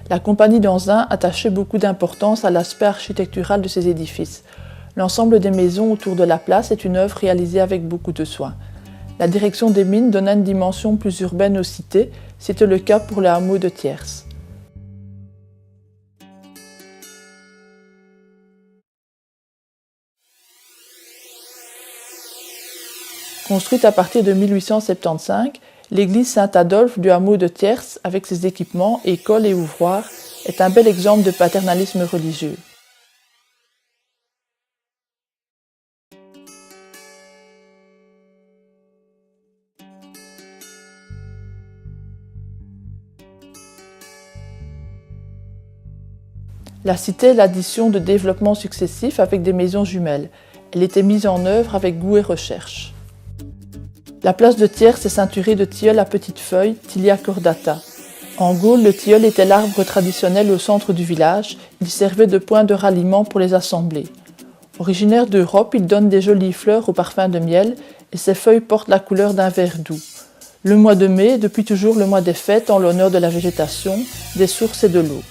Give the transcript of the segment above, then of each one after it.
La compagnie d'Anzin attachait beaucoup d'importance à l'aspect architectural de ces édifices. L'ensemble des maisons autour de la place est une œuvre réalisée avec beaucoup de soin. La direction des mines donna une dimension plus urbaine aux cités, c'était le cas pour le hameau de Thiers. Construite à partir de 1875, l'église Saint-Adolphe du hameau de Thiers, avec ses équipements, écoles et ouvroirs, est un bel exemple de paternalisme religieux. La cité est l'addition de développements successifs avec des maisons jumelles. Elle était mise en œuvre avec goût et recherche. La place de Thiers est ceinturée de tilleuls à petites feuilles, Tilia cordata. En Gaule, le tilleul était l'arbre traditionnel au centre du village. Il servait de point de ralliement pour les assemblées. Originaire d'Europe, il donne des jolies fleurs au parfum de miel et ses feuilles portent la couleur d'un vert doux. Le mois de mai est depuis toujours le mois des fêtes en l'honneur de la végétation, des sources et de l'eau.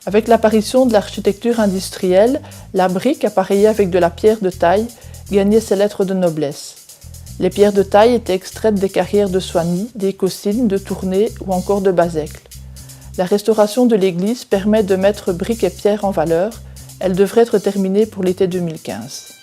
Avec l'apparition de l'architecture industrielle, la brique, appareillée avec de la pierre de taille, gagnait ses lettres de noblesse. Les pierres de taille étaient extraites des carrières de Soigny, des Causines, de Tournai ou encore de Bazècle. La restauration de l'église permet de mettre briques et pierres en valeur. Elle devrait être terminée pour l'été 2015.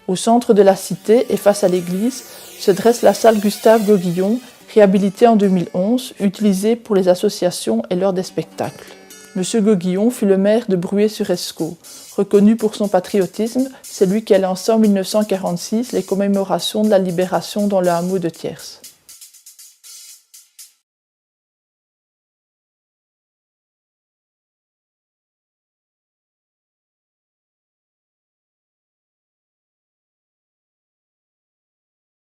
Au centre de la cité et face à l'église se dresse la salle Gustave Gauguillon, réhabilitée en 2011, utilisée pour les associations et lors des spectacles. Monsieur Gauguillon fut le maire de Bruay-sur-Escaut. Reconnu pour son patriotisme, c'est lui qui a lancé en 1946 les commémorations de la libération dans le hameau de Thiers.